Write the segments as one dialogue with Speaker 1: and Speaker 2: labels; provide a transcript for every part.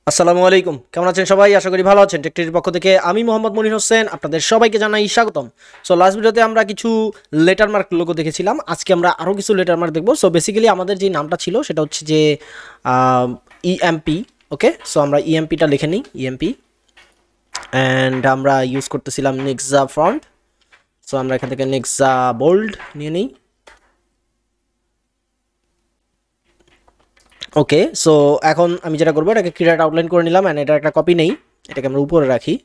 Speaker 1: আসসালামু আলাইকুম, কেমন আছেন সবাই? আশা করি ভালো আছেন। টেকটির পক্ষ থেকে আমি মোহাম্মদ মনির হোসেন আপনাদের সবাইকে জানাই স্বাগতম। সো লাস্ট ভিডিওতে আমরা কিছু লেটারমার্ক লোগো দেখেছিলাম, আজকে আমরা আরও কিছু লেটারমার্ক দেখবো। সো বেসিক্যালি আমাদের যে নামটা ছিল সেটা হচ্ছে যে ইএমপি। ওকে, সো আমরা ইএমপিটা লিখে নিই, ইএমপি, অ্যান্ড আমরা ইউজ করতেছিলাম নেক্সা ফন্ট। সো আমরা এখান থেকে নেক্সা বোল্ড নিয়ে নিই। ওকে, সো এখন আমি যেটা করবো, এটাকে ক্লিয়ার আউটলাইন করে নিলাম, অ্যান্ড এটা একটা কপি নেই, এটাকে আমরা উপরে রাখি।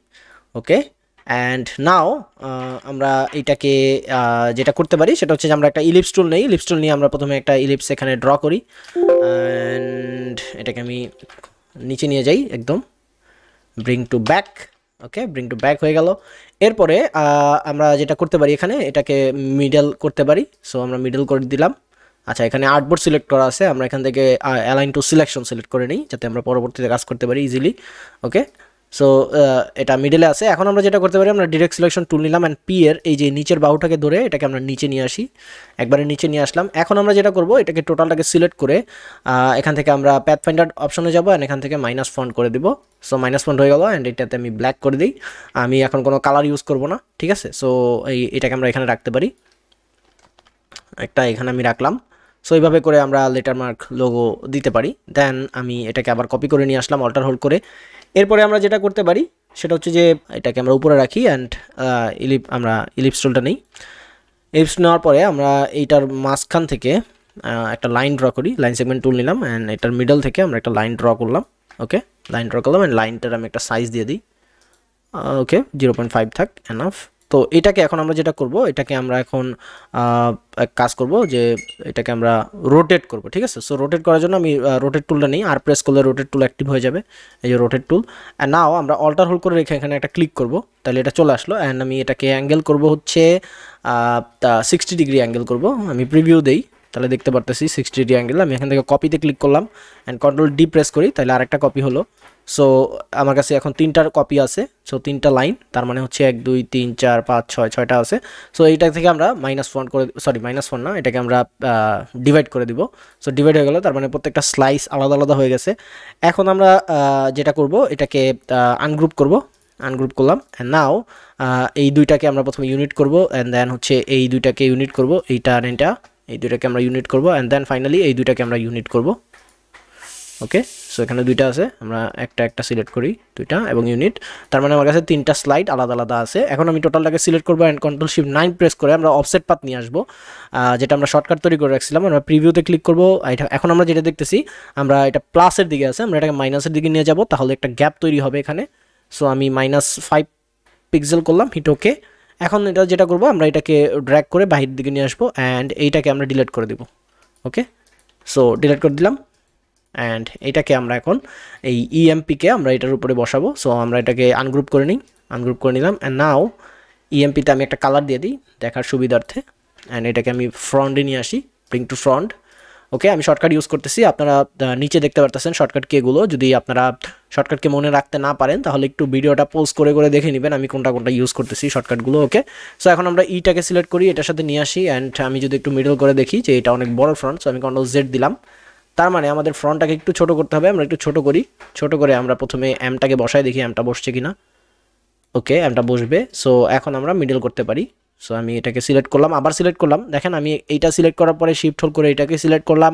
Speaker 1: ওকে, অ্যান্ড নাও আমরা এইটাকে যেটা করতে পারি সেটা হচ্ছে যে আমরা একটা ইলিপস টুল নেই। ইলিপস টুল নিয়ে আমরা প্রথমে একটা ইলিপস এখানে ড্র করি, অ্যান্ড এটাকে আমি নিচে নিয়ে যাই একদম, bring to back. Okay, bring to back হয়ে গেল। এরপরে আমরা যেটা করতে পারি, এখানে এটাকে মিডল করতে পারি। সো আমরা মিডল করে দিলাম। আচ্ছা, এখানে আর্টবোর্ড সিলেক্ট করা আছে, আমরা এখান থেকে অ্যালাইন টু সিলেকশন সিলেক্ট করে নিই যাতে আমরা পরবর্তীতে কাজ করতে পারি ইজিলি। ওকে, সো এটা মিডলে আছে। এখন আমরা যেটা করতে পারি, আমরা ডিরেক্ট সিলেকশন টুল নিলাম, অ্যান্ড পি এর এই যে নিচের বাহুটাকে ধরে এটাকে আমরা নিচে নিয়ে আসি, একবারে নিচে নিয়ে আসলাম। এখন আমরা যেটা করব, এটাকে টোটালটাকে সিলেক্ট করে এখান থেকে আমরা প্যাথ ফাইন্ডার অপশনে যাব, অ্যান্ড এখান থেকে মাইনাস ফন্ট করে দিব। সো মাইনাস ফন্ট হয়ে গেল, অ্যান্ড এটাতে আমি ব্ল্যাক করে দিই। আমি এখন কোনো কালার ইউজ করব না, ঠিক আছে? সো এটাকে আমরা এখানে রাখতে পারি, একটা এখানে আমি রাখলাম। সো এইভাবে করে আমরা লেটারমার্ক লোগো দিতে পারি। দেন আমি এটাকে আবার কপি করে নিয়ে আসলাম অল্টার হোল্ড করে। এরপরে আমরা যেটা করতে পারি সেটা হচ্ছে যে এটাকে আমরা উপরে রাখি, অ্যান্ড আমরা ইলিপস টুলটা নিই। ইলিপস নেওয়ার পরে আমরা এইটার মাঝখান থেকে একটা লাইন ড্র করি, লাইন সেগমেন্ট টুল নিলাম, অ্যান্ড এটার মিডল থেকে আমরা একটা লাইন ড্র করলাম। ওকে, লাইন ড্র করলাম, অ্যান্ড লাইনটার আমি একটা সাইজ দিয়ে দিই। ওকে, 0.5 থাক, এনাফ। তো এটাকে এখন আমরা যেটা করব, এটাকে আমরা এখন এক কাজ করব যে এটাকে আমরা রোটেট করব, ঠিক আছে? সো রোটেট করার জন্য আমি রোটেট টুলটা নিই, আর প্রেস করলে রোটেট টুল অ্যাক্টিভ হয়ে যাবে, এই যে রোটেট টুল। অ্যান্ড নাও আমরা অল্টার হোল্ড করে রেখে এখানে একটা ক্লিক করব, তাহলে এটা চলে আসলো। অ্যান্ড আমি এটাকে অ্যাঙ্গেল করব হচ্ছে 60 ডিগ্রি অ্যাঙ্গেল করব। আমি প্রিভিউ দেই, তাহলে দেখতে পারতেছি 60 ডিগ্রি অ্যাঙ্গেল। আমি এখান থেকে কপিতে ক্লিক করলাম, অ্যান্ড কন্ট্রোল ডি প্রেস করি, তাহলে আরেকটা কপি হলো। সো আমার কাছে এখন 3টার কপি আছে, সো 3টা লাইন, তার মানে হচ্ছে 1 2 3 4 5 6 6টা আছে। সো এইটা থেকে আমরা মাইনাস ফন্ট করে, সরি মাইনাস ফন্ট না, এটাকে আমরা ডিভাইড করে দিব। সো ডিভাইড হয়ে গেল, তার মানে প্রত্যেকটা স্লাইস আলাদা আলাদা হয়ে গেছে। এখন আমরা যেটা করব, এটাকে আনগ্রুপ করব, আনগ্রুপ করলাম। অ্যান্ড নাও এই দুইটাকে আমরা প্রথমে ইউনিট করব, অ্যান্ড দেন হচ্ছে এই দুইটাকে ইউনিট করব, এইটা আর এটা, এই দুইটাকে আমরা ইউনিট করব, অ্যান্ড দেন ফাইনালি এই দুইটাকে আমরা ইউনিট করব। ওকে, সো এখানে দুইটা আছে, আমরা একটা সিলেক্ট করি, দুইটা এবং ইউনিট, তার মানে আমার কাছে 3টা স্লাইড আলাদা আলাদা আছে। এখন আমি টোটালটাকে সিলেক্ট করবো, অ্যান্ড কন্ট্রোল শিফট 9 প্রেস করে আমরা অফসেট পাথ নিয়ে আসবো, যেটা আমরা শর্টকাট তৈরি করে রাখছিলাম। আমরা প্রিভিউতে ক্লিক করবো। এখন আমরা যেটা দেখতেছি, আমরা এটা প্লাসের দিকে আছে, আমরা এটাকে মাইনাসের দিকে নিয়ে যাব, তাহলে একটা গ্যাপ তৈরি হবে এখানে। সো আমি -5 পিক্সেল করলাম, হিট ওকে। এখন এটা যেটা করবো, আমরা এটাকে ড্র্যাগ করে বাহির দিকে নিয়ে আসবো, অ্যান্ড এইটাকে আমরা ডিলিট করে দিব। ওকে, সো ডিলিট করে দিলাম, অ্যান্ড এটাকে আমরা এখন এই ইএমপিকে আমরা এটার উপরে বসাবো। সো আমরা এটাকে আনগ্রুপ করে নিই, আনগ্রুপ করে নিলাম। অ্যান্ড নাও ইএমপিতে আমি একটা কালার দিয়ে দিই দেখার সুবিধার্থে, অ্যান্ড এটাকে আমি ফ্রন্টে নিয়ে আসি, ব্রিং টু ফ্রন্ট। ওকে, আমি শর্টকাট ইউজ করতেছি, আপনারা নিচে দেখতে পারতেছেন শর্টকাট কিগুলো। যদি আপনারা শর্টকাটকে মনে রাখতে না পারেন তাহলে একটু ভিডিওটা পোজ করে করে দেখে নেবেন আমি কোনটা কোনটা ইউজ করতেছি শর্টকাটগুলো। ওকে, সো এখন আমরা ইটাকে সিলেক্ট করি, এটার সাথে নিয়ে আসি, অ্যান্ড আমি যদি একটু মিডল করে দেখি যে এটা অনেক বড় ফ্রন্ট, সো আমি কন্ট্রোল জেড দিলাম। তার মানে আমাদের ফ্রন্টটাকে একটু ছোট করতে হবে, আমরা একটু ছোট করি। ছোট করে আমরা প্রথমে এমটাকে বসাই, দেখি এমটা বসছে কিনা। ওকে, এমটা বসবে। সো এখন আমরা মিডল করতে পারি। সো আমি এটাকে সিলেক্ট করলাম, আবার সিলেক্ট করলাম, দেখেন আমি এইটা সিলেক্ট করার পরে শিফট হোল্ড করে এটাকে সিলেক্ট করলাম।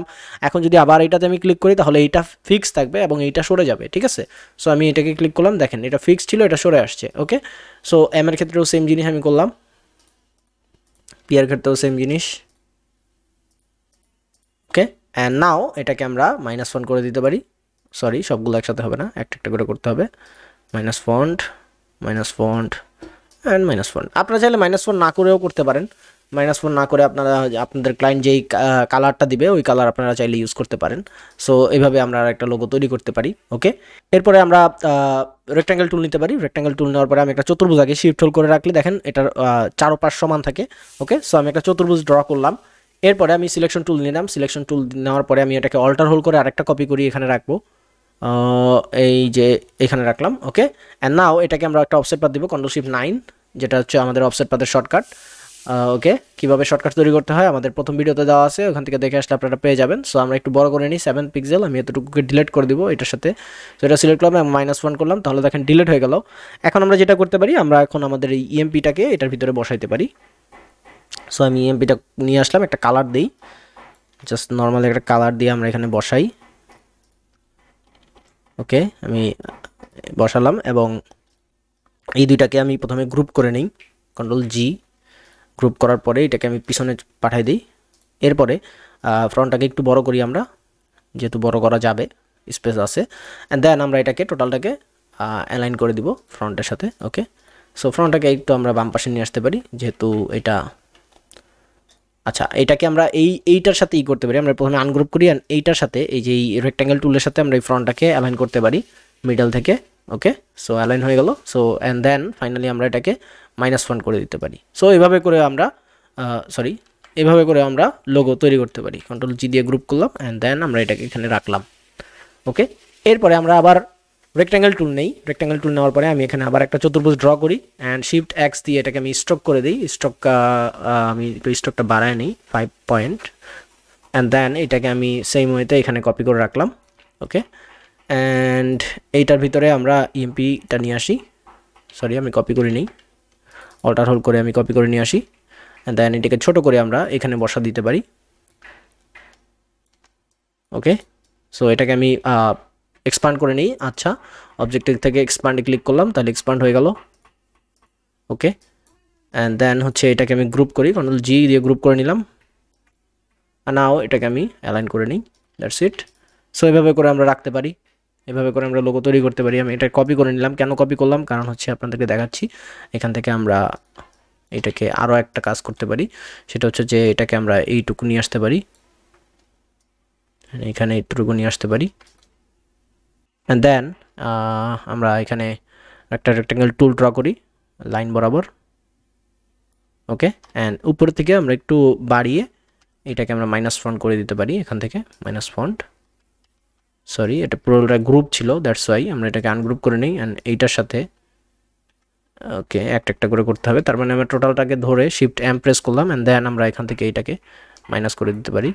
Speaker 1: এখন যদি আবার এইটাতে আমি ক্লিক করি তাহলে এইটা ফিক্স থাকবে এবং এইটা সরে যাবে, ঠিক আছে? সো আমি এটাকে ক্লিক করলাম, দেখেন এটা ফিক্স ছিল, এটা সরে আসছে। ওকে, সো এম এর ক্ষেত্রেও সেম জিনিস আমি করলাম, পি এর ক্ষেত্রেও সেম জিনিস। ওকে, অ্যান্ড নাও এটাকে আমরা -1 করে দিতে পারি। সরি, সবগুলো একসাথে হবে না, একটা একটা করে করতে হবে। -Font, -font, and -font. আপনারা চাইলে -ফন্ট না করেও করতে পারেন। -ফন্ট না করে আপনারা আপনাদের ক্লায়েন্ট যেই কালারটা দিবে ওই কালার আপনারা চাইলে ইউজ করতে পারেন। সো এইভাবে আমরা একটা লোগো তৈরি করতে পারি। ওকে, এরপরে আমরা রেক্ট্যাঙ্গেল টুল নিতে পারি। রেক্ট্যাঙ্গেল টুল নেওয়ার পরে আমি একটা চতুর্ভুজ আগে শিফট হোল্ড করে রাখলে দেখেন এটার চারপাশ সমান থাকে। ওকে, সো আমি একটা চতুর্ভুজ ড্র করলাম। এরপরে আমি সিলেকশন টুল নিলাম, সিলেকশন টুল নেওয়ার পরে আমি এটাকে অল্টার হোল্ড করে আরেকটা কপি করি এখানে রাখবো, এই যে এখানে রাখলাম। ওকে, অ্যান্ড নাও এটাকে আমরা একটা অফসেট পাথ দিব, কন্ট্রোল শিফট 9, যেটা হচ্ছে আমাদের অফসেট পাথের শর্টকাট। ওকে, কিভাবে শর্টকাট তৈরি করতে হয় আমাদের প্রথম ভিডিওতে দেওয়া আছে, ওখান থেকে দেখে আসলে আপনারা পেয়ে যাবেন। সো আমরা একটু বড় করে নিই 7 পিক্সেল, আমি এতটুকুকে ডিলিট করে দিব এটার সাথে। সো এটা সিলেক্ট করলাম এবং -1 করলাম, তাহলে দেখেন ডিলিট হয়ে গেল। এখন আমরা যেটা করতে পারি, আমরা এখন আমাদের এই ইএমপিটাকে এটার ভিতরে বসাইতে পারি। সো আমি ইএমপিটা নিয়ে আসলাম, একটা কালার দিই, জাস্ট নর্মাল একটা কালার দিয়ে আমরা এখানে বসাই। ওকে, আমি বসালাম এবং এই দুইটাকে আমি প্রথমে গ্রুপ করে নিই, Ctrl+G, গ্রুপ করার পরে এটাকে আমি পিছনে পাঠাই দিই। এরপরে ফ্রন্টটাকে একটু বড় করি আমরা, যেহেতু বড় করা যাবে, স্পেস আছে। অ্যান্ড দেন আমরা এটাকে টোটালটাকে অ্যালাইন করে দিব ফ্রন্টের সাথে। ওকে, সো ফ্রন্টটাকে একটু আমরা বাম পাশে নিয়ে আসতে পারি, যেহেতু এটা, আচ্ছা এটাকে আমরা এইটার সাথে করতে পারি। আমরা প্রথমে আনগ্রুপ করি, অ্যান্ড এইটার সাথে এই যে রেক্ট্যাঙ্গেল টুলের সাথে আমরা এই ফ্রন্টটাকে অ্যালাইন করতে পারি মিডল থেকে। ওকে, সো অ্যালাইন হয়ে গেল। সো অ্যান্ড দেন ফাইনালি আমরা এটাকে -1 করে দিতে পারি। সো এইভাবে করে আমরা এইভাবে করে আমরা লোগো তৈরি করতে পারি। Ctrl+G দিয়ে গ্রুপ করলাম, অ্যান্ড দেন আমরা এটাকে এখানে রাখলাম। ওকে, এরপরে আমরা আবার রেক্ট্যাঙ্গেল টুল নেই। রেক্ট্যাঙ্গেল টুল নেওয়ার পরে আমি এখানে আবার একটা চতুর্ভুজ ড্র করি, অ্যান্ড Shift+X দিয়ে এটাকে আমি স্ট্রোক করে দিই। আমি একটু স্ট্রোকটা বাড়ায় নিই 5 পয়েন্ট, অ্যান্ড দেন এটাকে আমি সেম ওয়েতে এখানে কপি করে রাখলাম। ওকে, অ্যান্ড এইটার ভিতরে আমরা ইএমপিটা নিয়ে আসি, সরি আমি কপি করে নিই, অল্টার হোল্ড করে আমি কপি করে নিয়ে আসি। অ্যান্ড দেন এটাকে ছোট করে আমরা এখানে বসা দিতে পারি। ওকে, সো এটাকে আমি এক্সপান্ড করে নিই। আচ্ছা, অবজেক্টিভ থেকে এক্সপান্ডে ক্লিক করলাম, তাহলে এক্সপান্ড হয়ে গেল। ওকে, অ্যান্ড দেন হচ্ছে এটাকে আমি গ্রুপ করি, Ctrl+G দিয়ে গ্রুপ করে নিলাম। নাও এটাকে আমি অ্যালাইন করে নিই, দ্যাটস ইট। সো এভাবে করে আমরা রাখতে পারি, এভাবে করে আমরা লোগো তৈরি করতে পারি। আমি এটা কপি করে নিলাম, কেন কপি করলাম, কারণ হচ্ছে আপনাদেরকে দেখাচ্ছি। এখান থেকে আমরা এটাকে আরও একটা কাজ করতে পারি, সেটা হচ্ছে যে এটাকে আমরা এইটুকু নিয়ে আসতে পারি, এখানে এইটুকু নিয়ে আসতে পারি। অ্যান্ড দেন আমরা এখানে একটা রেক্ট্যাঙ্গেল টুল ড্র করি লাইন বরাবর। ওকে, অ্যান্ড উপর থেকে আমরা একটু বাড়িয়ে এটাকে আমরা -ফন্ট করে দিতে পারি, এখান থেকে -ফন্ট, সরি এটা পুরোটা গ্রুপ ছিল, দ্যাটস ওয়াই আমরা এটাকে আনগ্রুপ করে নিই। অ্যান্ড এইটার সাথে ওকে একটা একটা করে করতে হবে, তার মানে আমরা টোটালটাকে ধরে Shift+M প্রেস করলাম, অ্যান্ড দেন আমরা এখান থেকে এটাকে মাইনাস করে দিতে পারি।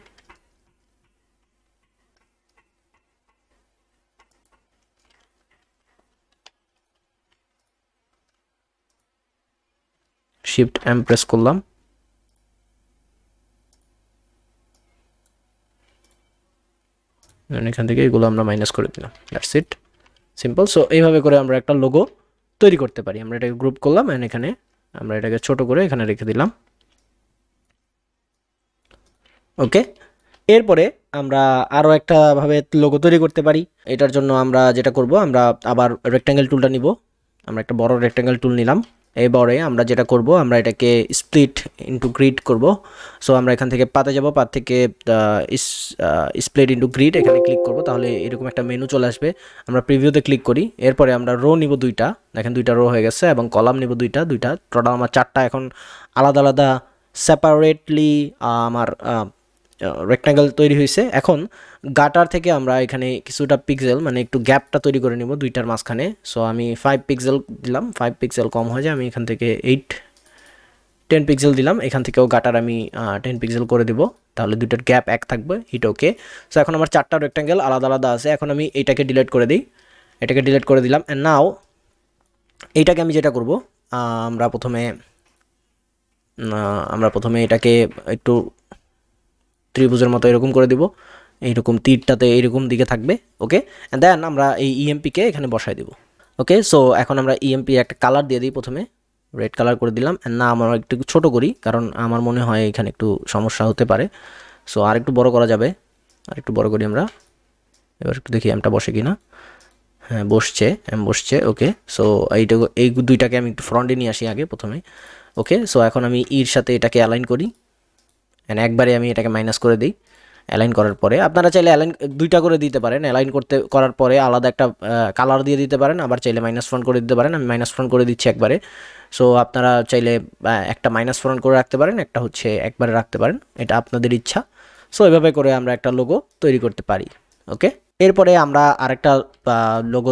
Speaker 1: Shift+M প্রেস করলাম, এখান থেকে এগুলো আমরা মাইনাস করে দিলাম, দ্যাটস ইট, সিম্পল। সো এইভাবে করে আমরা একটা লোগো তৈরি করতে পারি। আমরা এটাকে গ্রুপ করলাম, অ্যান্ড এখানে আমরা এটাকে ছোট করে এখানে রেখে দিলাম। ওকে, এরপরে আমরা আরও একটা ভাবে লোগো তৈরি করতে পারি। এটার জন্য আমরা যেটা করব, আমরা আবার রেক্ট্যাঙ্গেল টুলটা নিব, আমরা একটা বড় রেক্ট্যাঙ্গেল টুল নিলাম। এবারে আমরা যেটা করব, আমরা এটাকে স্প্লিট ইনটু গ্রিড করব। সো আমরা এখান থেকে পাতে যাব, পাত থেকে স্প্লিট ইনটু গ্রিড এখানে ক্লিক করব, তাহলে এরকম একটা মেনু চলে আসবে। আমরা প্রিভিউতে ক্লিক করি, এরপরে আমরা রো নিব দুইটা, দেখেন দুইটা রো হয়ে গেছে, এবং কলাম নিব দুইটা, টোটাল আমার 4টা এখন আলাদা আলাদা সেপারেটলি আমার রেক্ট্যাঙ্গেল তৈরি হয়েছে। এখন গাটার থেকে আমরা এখানে কিছুটা পিক্সেল, মানে একটু গ্যাপটা তৈরি করে নিব দুইটার মাঝখানে। সো আমি 5 পিক্সেল দিলাম, 5 পিক্সেল কম হয়ে যায়, আমি এখান থেকে 10 পিক্সেল দিলাম, এখান থেকেও গাটার আমি 10 পিক্সেল করে দিব, তাহলে দুইটার গ্যাপ এক থাকবে, হিট ওকে। সো এখন আমার 4টা রেক্ট্যাঙ্গেল আলাদা আলাদা আছে। এখন আমি এইটাকে ডিলিট করে দিই, এটাকে ডিলিট করে দিলাম। অ্যান্ড নাও এইটাকে আমি যেটা করব, আমরা প্রথমে এটাকে একটু ত্রিভুজের মতো এরকম করে দিব, এইরকম তীরটাতে এইরকম দিকে থাকবে। ওকে, অ্যান্ড দেন আমরা এই ইএমপিকে এখানে বসাই দেব। ওকে, সো এখন আমরা ইএমপি একটা কালার দিয়ে দিই, প্রথমে রেড কালার করে দিলাম। অ্যান্ড না আমরা একটু ছোট করি, কারণ আমার মনে হয় এখানে একটু সমস্যা হতে পারে। সো আর একটু বড় করা যাবে, আর একটু বড় করি আমরা। এবার একটু দেখি এমটা বসে কিনা, হ্যাঁ বসছে, বসছে। ওকে, সো এই দুইটাকে আমি একটু ফ্রন্টে নিয়ে আসি আগে প্রথমে। ওকে, সো এখন আমি ইর সাথে এটাকে অ্যালাইন করি, অ্যান্ড একবারে আমি এটাকে মাইনাস করে দিই। অ্যালাইন করার পরে আপনারা চাইলে অ্যালাইন দুইটা করে দিতে পারেন, অ্যালাইন করার পরে আলাদা একটা কালার দিয়ে দিতে পারেন, আবার চাইলে -ফন্ট করে দিতে পারেন। আমি -ফন্ট করে দিচ্ছি একবারে। সো আপনারা চাইলে একটা -ফন্ট করে রাখতে পারেন, একটা হচ্ছে একবারে রাখতে পারেন, এটা আপনাদের ইচ্ছা। সো এভাবে করে আমরা একটা লোগো তৈরি করতে পারি। ওকে, এরপরে আমরা আরেকটা লোগো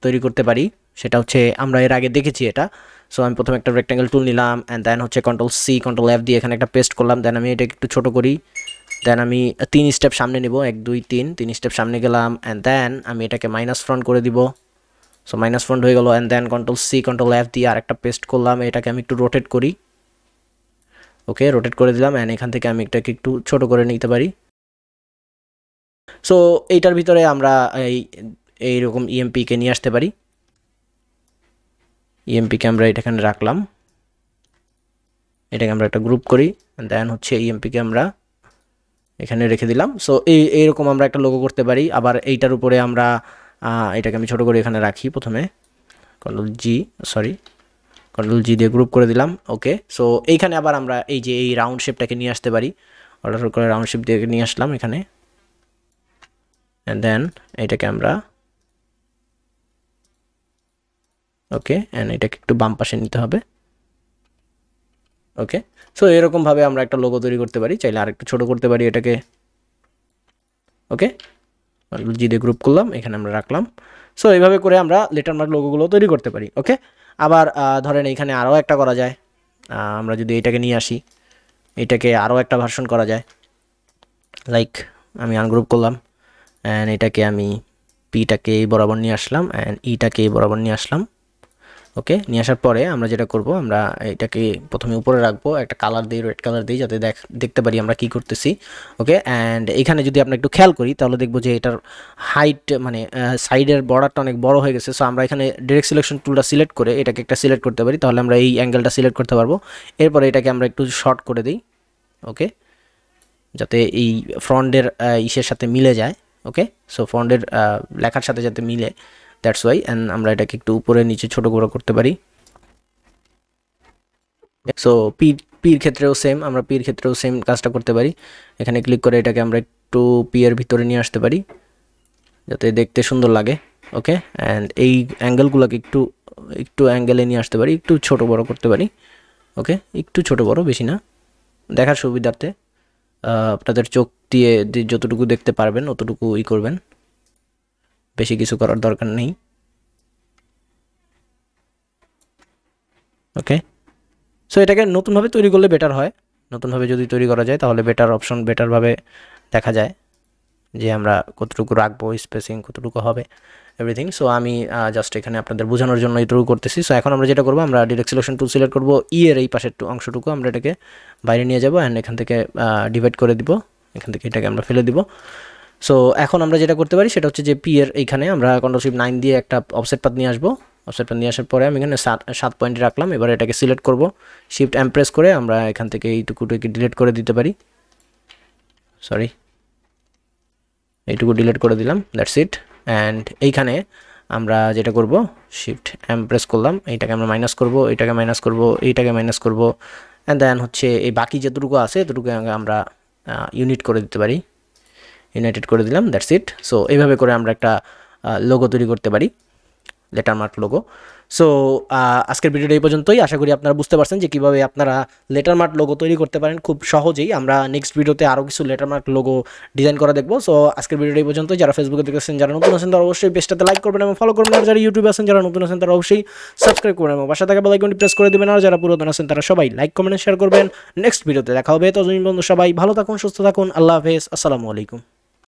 Speaker 1: তৈরি করতে পারি, সেটা হচ্ছে আমরা এর আগে দেখেছি এটা। সো আমি প্রথমে একটা রেক্ট্যাঙ্গেল টুল নিলাম অ্যান্ড দেন হচ্ছে কন্ট্রোল সি কন্ট্রোল এফ দিয়ে এখানে একটা পেস্ট করলাম। দেন আমি এটাকে একটু ছোটো করি, দেন আমি 3 স্টেপ সামনে নেব, 1 2 3 স্টেপ সামনে গেলাম অ্যান্ড দেন আমি এটাকে মাইনাস ফ্রন্ট করে দিব। সো মাইনাস ফ্রন্ট হয়ে গেল and then control C control F দিয়ে আরেকটা পেস্ট করলাম, এটাকে আমি একটু রোটেট করি। ওকে, রোটেট করে দিলাম অ্যান্ড এখান থেকে আমি এটাকে একটু ছোটো করে নিতে পারি। সো এইটার ভিতরে আমরা এইরকম ইএমপিকে নিয়ে আসতে পারি। ইএমপিকে আমরা এখানে রাখলাম, এটাকে আমরা একটা গ্রুপ করি দেন হচ্ছে ইএমপিকে আমরা এখানে রেখে দিলাম। সো এইরকম আমরা একটা লোগো করতে পারি। আবার এইটার উপরে আমরা এটাকে আমি ছোটো করে এখানে রাখি, প্রথমে কন্ট্রোল জি দিয়ে গ্রুপ করে দিলাম। ওকে, সো এইখানে আবার আমরা এই যে এই রাউন্ড শেপটাকে নিয়ে আসতে পারি, অর্ডার করে রাউন্ড শেপ দিয়ে নিয়ে আসলাম এখানে অ্যান্ড দেন এটাকে আমরা ওকে অ্যান্ড এটাকে একটু বাম পাশে নিতে হবে। ওকে, সো এরকমভাবে আমরা একটা লোগো তৈরি করতে পারি, চাইলে আরেকটু ছোটো করতে পারি এটাকে। ওকে, জি দিয়ে গ্রুপ করলাম, এখানে আমরা রাখলাম। সো এইভাবে করে আমরা লেটারমার্ক লোগোগুলো তৈরি করতে পারি। ওকে, আবার ধরেন এইখানে আরও একটা করা যায়, আমরা যদি এটাকে নিয়ে আসি, এটাকে আরও একটা ভার্সন করা যায়। লাইক আমি আনগ্রুপ করলাম অ্যান্ড এটাকে আমি পিটাকে এই বরাবর নিয়ে আসলাম অ্যান্ড ইটাকে এই বরাবর নিয়ে আসলাম। ওকে, নিয়ে আসার পরে আমরা যেটা করব, আমরা এটাকে প্রথমে উপরে রাখবো, একটা কালার দিই, রেড কালার দিই, যাতে দেখতে পারি আমরা কি করতেছি। ওকে, অ্যান্ড এখানে যদি আমরা একটু খেয়াল করি তাহলে দেখবো যে এটার হাইট মানে সাইডের বর্ডারটা অনেক বড় হয়ে গেছে। সো আমরা এখানে ডিরেক্ট সিলেকশন টুলটা সিলেক্ট করে এটাকে একটা সিলেক্ট করতে পারি, তাহলে আমরা এই অ্যাঙ্গেলটা সিলেক্ট করতে পারবো। এরপরে এটাকে আমরা একটু শর্ট করে দিই। ওকে, যাতে এই ফ্রন্টের ইসের সাথে মিলে যায়। ওকে, সো ফ্রন্টের লেখার সাথে যাতে মিলে, দ্যাটস ওয়াই। অ্যান্ড আমরা এটাকে একটু উপরে নিচে ছোটো বড়ো করতে পারি। সো পির ক্ষেত্রেও সেম, আমরা পির ক্ষেত্রেও সেম কাজটা করতে পারি। এখানে ক্লিক করে এটাকে আমরা একটু পিয়ের ভিতরে নিয়ে আসতে পারি যাতে দেখতে সুন্দর লাগে। ওকে, অ্যান্ড এই অ্যাঙ্গেলগুলোকে একটু অ্যাঙ্গেলে নিয়ে আসতে পারি, একটু ছোটো বড়ো করতে পারি। ওকে, একটু ছোটো বড়ো, বেশি না, দেখার সুবিধার্থে আপনাদের চোখ দিয়ে যতটুকু দেখতে পারবেন অতটুকু করবেন, বেশি কিছু করার দরকার নেই। ওকে, সো এটাকে নতুনভাবে তৈরি করলে বেটার হয়, নতুনভাবে যদি তৈরি করা যায় তাহলে বেটারভাবে দেখা যায় যে আমরা কতটুকু রাখবো, স্পেসিং কতটুকু হবে, এভরিথিং। সো আমি জাস্ট এখানে আপনাদের বোঝানোর জন্য এইটুকু করতেছি। সো এখন আমরা যেটা করবো, আমরা ডিরেক্ট সিলেকশন টুল সিলেক্ট করবো, এর এই পাশের অংশটুকু আমরা এটাকে বাইরে নিয়ে যাবো অ্যান্ড এখান থেকে ডিভাইড করে দিব, এখান থেকে এটাকে আমরা ফেলে দিব। সো এখন আমরা যেটা করতে পারি সেটা হচ্ছে যে এর এইখানে আমরা Ctrl+Shift+9 দিয়ে একটা অফসেট পাথ নিয়ে আসবো। অফসেট পাথ নিয়ে আসার পরে আমি এখানে 7 পয়েন্ট রাখলাম। এবার এটাকে সিলেক্ট করব, শিফট এম প্রেস করে আমরা এখান থেকে এইটুকুটাকে ডিলিট করে দিতে পারি। সরি, এইটুকু ডিলিট করে দিলাম, দ্যাটস ইট। অ্যান্ড এইখানে আমরা যেটা করব, শিফট এম প্রেস করলাম, এইটাকে আমরা মাইনাস করব, এইটাকে মাইনাস করব, এইটাকে মাইনাস করব অ্যান্ড দেন হচ্ছে এই বাকি যেটুকু আছে এতটুকু আমরা ইউনিট করে দিতে পারি, ইউনাইটেড করে দিলাম, দ্যাটস ইট। সো এইভাবে করে আমরা একটা লোগো তৈরি করতে পারি, লেটারমার্ক লোগো। সো আজকের ভিডিওটা এই পর্যন্তই। আশা করি আপনারা বুঝতে পারছেন যে কীভাবে আপনারা লেটারমার্ক লোগো তৈরি করতে পারেন খুব সহজেই। আমরা নেক্সট ভিডিওতে আরও কিছু লেটারমার্ক লোগো ডিজাইন করা দেখবো। সো আজকের ভিডিওটা এই পর্যন্তই। যারা ফেসবুকে দেখেছেন, যারা নতুন আছেন তারা অবশ্যই পেজটাতে লাইক করবেন এবং ফলো করবেন, আর যারা ইউটিউবে আছেন যারা নতুন আছেন তারা অবশ্যই সাবস্ক্রাইব করবেন এবং পাশে থাকা বেল আইকনটি প্রেস করে দেবেন, আর যারা পুরাতন আছেন তারা সবাই লাইক কমেন্ট শেয়ার করবেন। নেক্সট ভিডিওতে দেখা হবে, ততদিন পর্যন্ত সবাই ভালো থাকুন, সুস্থ থাকুন, আল্লাহ হাফেজ, আসসালামু আলাইকুম।